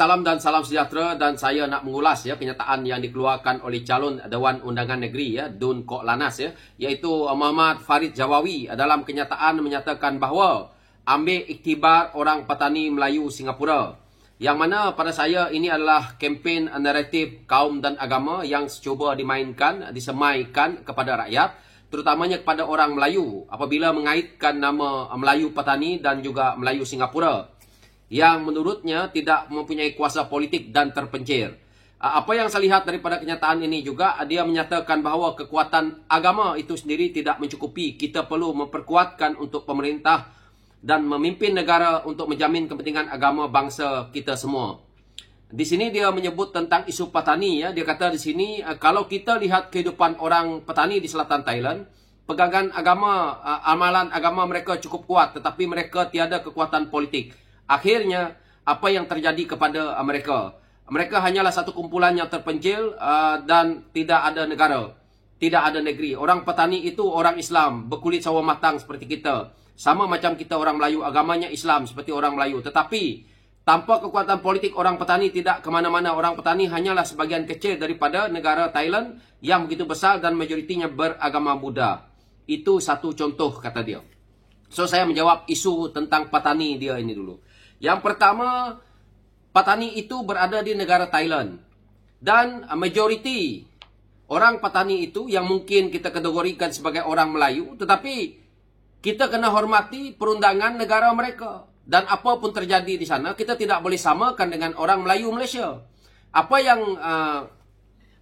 salam dan salam sejahtera, dan saya nak mengulas kenyataan yang dikeluarkan oleh calon Dewan Undangan Negeri Dun Kok Lanas iaitu Muhammad Farid Jawawi dalam kenyataan menyatakan bahawa ambil iktibar orang petani Melayu Singapura, yang mana pada saya ini adalah kempen naratif kaum dan agama yang cuba disemaikan kepada rakyat, terutamanya kepada orang Melayu apabila mengaitkan nama Melayu petani dan juga Melayu Singapura yang menurutnya tidak mempunyai kuasa politik dan terpencil. Apa yang saya lihat daripada kenyataan ini juga, dia menyatakan bahawa kekuatan agama itu sendiri tidak mencukupi. Kita perlu memperkuatkan untuk pemerintah dan memimpin negara untuk menjamin kepentingan agama bangsa kita semua. Di sini dia menyebut tentang isu petani. Dia kata di sini, kalau kita lihat kehidupan orang petani di selatan Thailand, pegangan agama, amalan agama mereka cukup kuat, tetapi mereka tiada kekuatan politik. Akhirnya, apa yang terjadi kepada mereka? Mereka hanyalah satu kumpulan yang terpencil dan tidak ada negara, tidak ada negeri. Orang petani itu orang Islam, berkulit sawo matang seperti kita. Sama macam kita orang Melayu, agamanya Islam seperti orang Melayu. Tetapi, tanpa kekuatan politik, orang petani tidak ke mana-mana. Orang petani hanyalah sebagian kecil daripada negara Thailand yang begitu besar dan majoritinya beragama Buddha. Itu satu contoh, kata dia. So, saya menjawab isu tentang petani dia ini dulu. Yang pertama, petani itu berada di negara Thailand. Dan majoriti orang petani itu yang mungkin kita kategorikan sebagai orang Melayu, tetapi kita kena hormati perundangan negara mereka. Dan apa pun terjadi di sana, kita tidak boleh samakan dengan orang Melayu Malaysia. Apa yang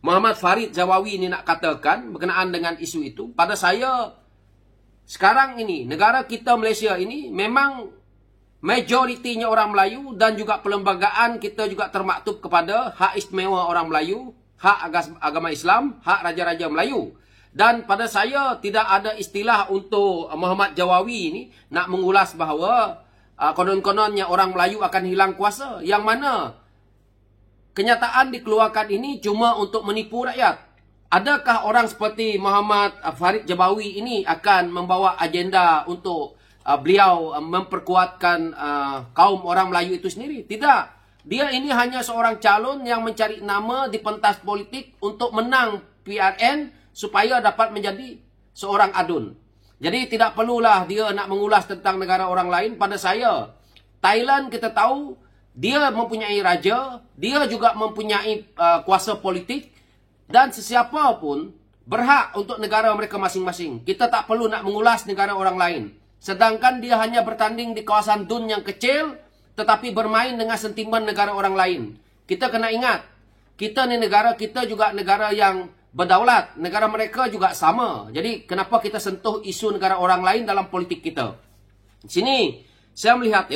Muhammad Farid Jawawi ini nak katakan berkenaan dengan isu itu, pada saya, sekarang ini, negara kita Malaysia ini memang majoritinya orang Melayu, dan juga perlembagaan kita juga termaktub kepada hak istimewa orang Melayu, hak agama Islam, hak raja-raja Melayu. Dan pada saya tidak ada istilah untuk Muhammad Jawawi ini nak mengulas bahawa konon-kononnya orang Melayu akan hilang kuasa, yang mana kenyataan dikeluarkan ini cuma untuk menipu rakyat. Adakah orang seperti Muhammad Farid Jawawi ini akan membawa agenda untuk beliau memperkuatkan kaum orang Melayu itu sendiri? Tidak. Dia ini hanya seorang calon yang mencari nama di pentas politik untuk menang PRN supaya dapat menjadi seorang adun. Jadi tidak perlulah dia nak mengulas tentang negara orang lain. Pada saya, Thailand kita tahu dia mempunyai raja, dia juga mempunyai kuasa politik, dan sesiapa pun berhak untuk negara mereka masing-masing. Kita tak perlu nak mengulas negara orang lain. Sedangkan dia hanya bertanding di kawasan Dun yang kecil, tetapi bermain dengan sentimen negara orang lain. Kita kena ingat, kita ni negara, kita juga negara yang berdaulat. Negara mereka juga sama. Jadi, kenapa kita sentuh isu negara orang lain dalam politik kita? Di sini, saya melihat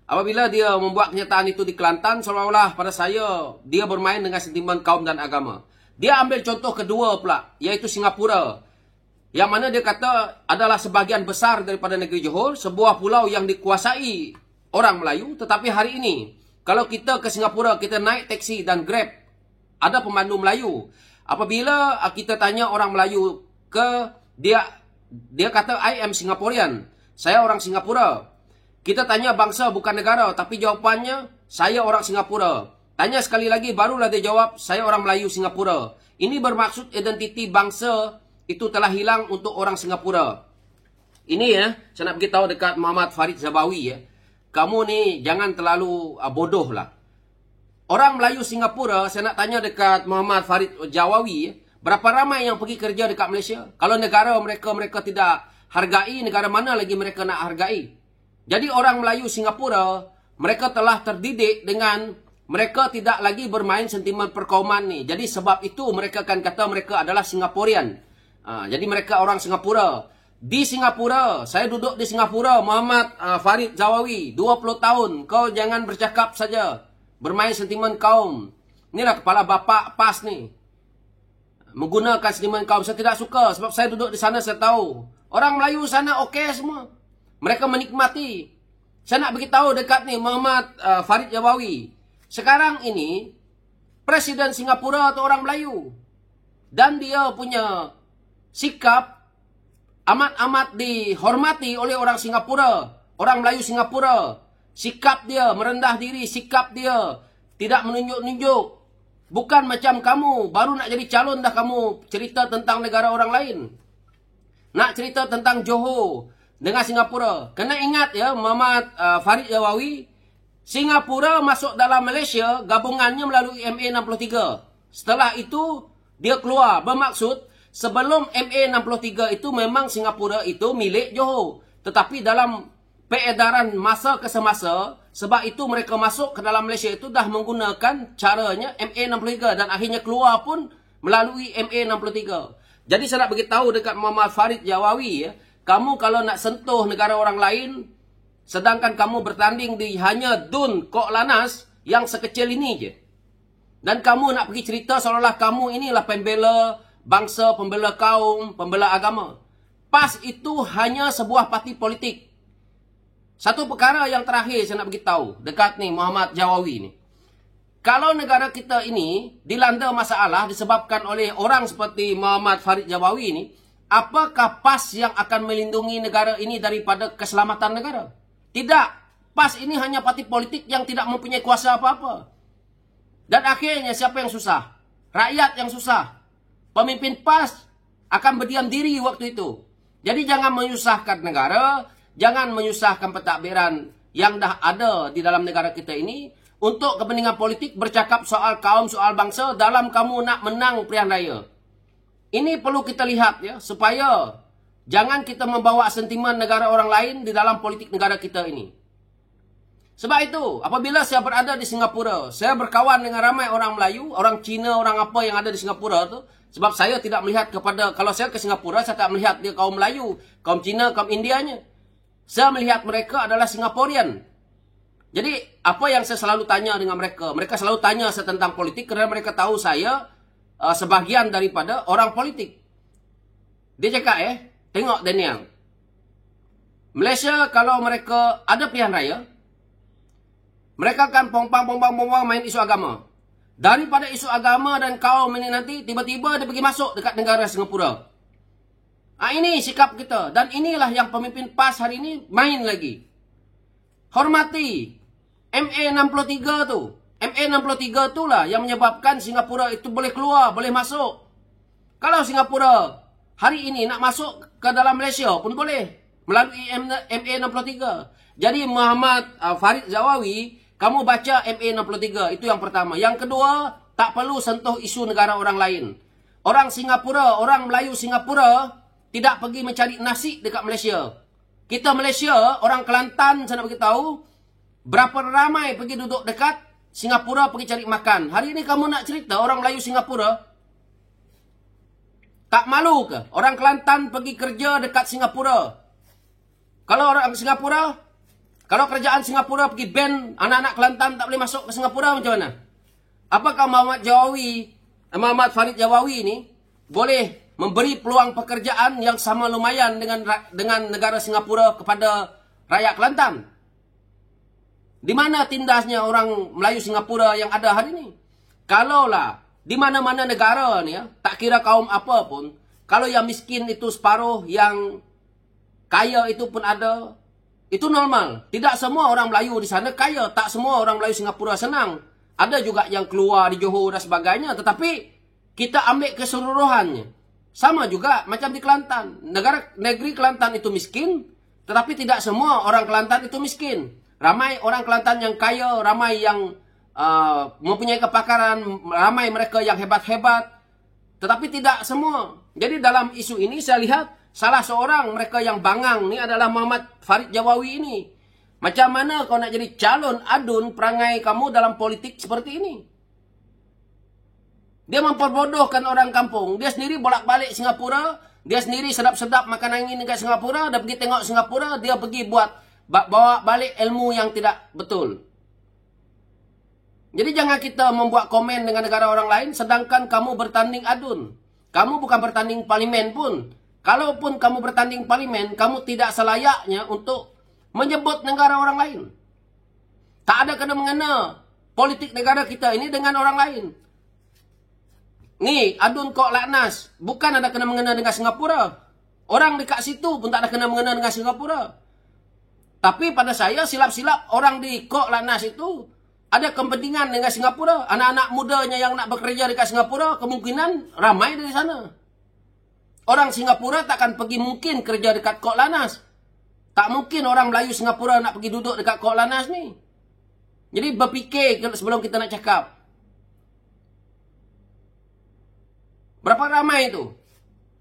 apabila dia membuat kenyataan itu di Kelantan, seolah-olah pada saya, dia bermain dengan sentimen kaum dan agama. Dia ambil contoh kedua pula, iaitu Singapura. Yang mana dia kata adalah sebahagian besar daripada negeri Johor, sebuah pulau yang dikuasai orang Melayu. Tetapi hari ini, kalau kita ke Singapura, kita naik taksi dan Grab, ada pemandu Melayu. Apabila kita tanya orang Melayu dia kata, I am Singaporean. Saya orang Singapura. Kita tanya bangsa bukan negara, tapi jawapannya, saya orang Singapura. Tanya sekali lagi, barulah dia jawab, saya orang Melayu Singapura. Ini bermaksud identiti bangsa itu telah hilang untuk orang Singapura. Ini saya nak beritahu dekat Muhammad Farid Jawawi. Kamu ni jangan terlalu bodoh lah. Orang Melayu Singapura, saya nak tanya dekat Muhammad Farid Jawawi, berapa ramai yang pergi kerja dekat Malaysia? Kalau negara mereka tidak hargai, negara mana lagi mereka nak hargai? Jadi orang Melayu Singapura, mereka telah terdidik dengan mereka tidak lagi bermain sentimen perkauman ni. Jadi sebab itu mereka akan kata mereka adalah Singaporean. Jadi mereka orang Singapura. Di Singapura, saya duduk di Singapura, Muhammad Farid Jawawi, 20 tahun. Kau jangan bercakap saja, bermain sentimen kaum. Inilah kepala bapa PAS ni, menggunakan sentimen kaum. Saya tidak suka, sebab saya duduk di sana, saya tahu orang Melayu sana okey semua. Mereka menikmati. Saya nak beritahu dekat ni Muhammad Farid Jawawi, sekarang ini Presiden Singapura atau orang Melayu, dan dia punya sikap amat-amat dihormati oleh orang Singapura, orang Melayu Singapura. Sikap dia merendah diri, sikap dia Tidak menunjuk-nunjuk. Bukan macam kamu, baru nak jadi calon dah kamu cerita tentang negara orang lain. Nak cerita tentang Johor dengan Singapura. Kena ingat ya, Muhammad Farid Jawawi, Singapura masuk dalam Malaysia, gabungannya melalui MA63. Setelah itu, dia keluar. Bermaksud, sebelum MA63 itu memang Singapura itu milik Johor. Tetapi dalam peredaran masa ke semasa, sebab itu mereka masuk ke dalam Malaysia itu dah menggunakan caranya MA63 dan akhirnya keluar pun melalui MA63. Jadi saya nak beritahu dekat Muhammad Farid Jawawi ya, kamu kalau nak sentuh negara orang lain sedangkan kamu bertanding di hanya Dun Kok Lanas yang sekecil ini je. Dan kamu nak pergi cerita seolah-olah kamu inilah pembela bangsa, pembela kaum, pembela agama. PAS itu hanya sebuah parti politik. Satu perkara yang terakhir saya nak beritahu dekat ni Muhammad Jawawi ni. Kalau negara kita ini dilanda masalah disebabkan oleh orang seperti Muhammad Farid Jawawi ni, apakah PAS yang akan melindungi negara ini daripada keselamatan negara? Tidak. PAS ini hanya parti politik yang tidak mempunyai kuasa apa-apa. Dan akhirnya siapa yang susah? Rakyat yang susah. Pemimpin PAS akan berdiam diri waktu itu. Jadi jangan menyusahkan negara, jangan menyusahkan pentadbiran yang dah ada di dalam negara kita ini untuk kepentingan politik bercakap soal kaum, soal bangsa dalam kamu nak menang pilihan raya. Ini perlu kita lihat ya, supaya jangan kita membawa sentimen negara orang lain di dalam politik negara kita ini. Sebab itu, apabila saya berada di Singapura, saya berkawan dengan ramai orang Melayu, orang Cina, orang apa yang ada di Singapura tu. Sebab saya tidak melihat kepada, kalau saya ke Singapura, saya tak melihat dia kaum Melayu, kaum Cina, kaum Indianya. Saya melihat mereka adalah Singaporean. Jadi, apa yang saya selalu tanya dengan mereka? Mereka selalu tanya saya tentang politik kerana mereka tahu saya sebahagian daripada orang politik. Dia cakap tengok Daniel. Malaysia kalau mereka ada pilihan raya, mereka akan pompang main isu agama. Daripada isu agama dan kaum ini nanti, tiba-tiba dia pergi masuk dekat negara Singapura. Ini sikap kita. Dan inilah yang pemimpin PAS hari ini main lagi. Hormati MA63 tu. MA63 tu lah yang menyebabkan Singapura itu boleh keluar, boleh masuk. Kalau Singapura hari ini nak masuk ke dalam Malaysia pun boleh. Melalui MA63. Jadi Muhammad Farid Jawawi, kamu baca MA63. Itu yang pertama. Yang kedua, tak perlu sentuh isu negara orang lain. Orang Singapura, orang Melayu Singapura tidak pergi mencari nasi dekat Malaysia. Kita Malaysia, orang Kelantan, saya nak beritahu, berapa ramai pergi duduk dekat Singapura pergi cari makan. Hari ini kamu nak cerita orang Melayu Singapura, tak malu ke? Orang Kelantan pergi kerja dekat Singapura. Kalau orang Singapura, kalau kerajaan Singapura pergi ban anak-anak Kelantan tak boleh masuk ke Singapura, macam mana? Apakah Muhammad Farid Jawawi ni boleh memberi peluang pekerjaan yang sama lumayan dengan negara Singapura kepada rakyat Kelantan? Di mana tindasnya orang Melayu Singapura yang ada hari ini? Kalaulah di mana-mana negara ni tak kira kaum apa pun, kalau yang miskin itu separuh, yang kaya itu pun ada, itu normal. Tidak semua orang Melayu di sana kaya, tak semua orang Melayu Singapura senang. Ada juga yang keluar di Johor dan sebagainya, tetapi kita ambil keseluruhannya. Sama juga macam di Kelantan. Negeri Kelantan itu miskin, tetapi tidak semua orang Kelantan itu miskin. Ramai orang Kelantan yang kaya, ramai yang mempunyai kepakaran, ramai mereka yang hebat-hebat. Tetapi tidak semua. Jadi dalam isu ini saya lihat salah seorang mereka yang bangang ni adalah Muhammad Farid Jawawi ini. Macam mana kau nak jadi calon adun perangai kamu dalam politik seperti ini? Dia memperbodohkan orang kampung. Dia sendiri bolak-balik Singapura. Dia sendiri sedap-sedap makan angin dekat Singapura. Dia pergi tengok Singapura. Dia pergi bawa balik ilmu yang tidak betul. Jadi jangan kita membuat komen dengan negara orang lain sedangkan kamu bertanding adun. Kamu bukan bertanding parlimen pun. Kalaupun kamu bertanding parlimen, kamu tidak selayaknya untuk menyebut negara orang lain. Tak ada kena-mengena politik negara kita ini dengan orang lain. Ni, adun Kok Laknas. Bukan ada kena-mengena dengan Singapura. Orang dekat situ pun tak ada kena-mengena dengan Singapura. Tapi pada saya, silap-silap orang di Kok Laknas itu ada kepentingan dengan Singapura. Anak-anak mudanya yang nak bekerja dekat Singapura, kemungkinan ramai dari sana. Orang Singapura takkan pergi mungkin kerja dekat Kok Lannas. Tak mungkin orang Melayu Singapura nak pergi duduk dekat Kok Lannas ni. Jadi berfikir sebelum kita nak cakap. Berapa ramai itu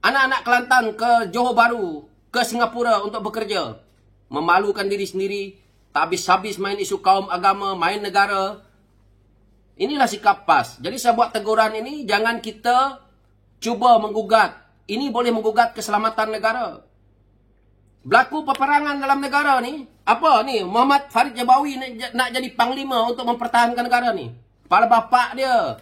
anak-anak Kelantan ke Johor Bahru, ke Singapura untuk bekerja. Memalukan diri sendiri. Tak habis-habis main isu kaum agama, main negara. Inilah sikap PAS. Jadi saya buat teguran ini, jangan kita cuba menggugat. Ini boleh menggugat keselamatan negara. Berlaku peperangan dalam negara ni. Apa ni? Muhammad Farid Jabawi nak jadi panglima untuk mempertahankan negara ni. Kepala bapak dia.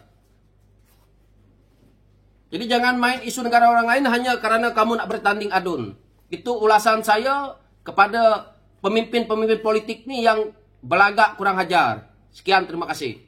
Jadi jangan main isu negara orang lain hanya kerana kamu nak bertanding adun. Itu ulasan saya kepada pemimpin-pemimpin politik ni yang belagak kurang ajar. Sekian, terima kasih.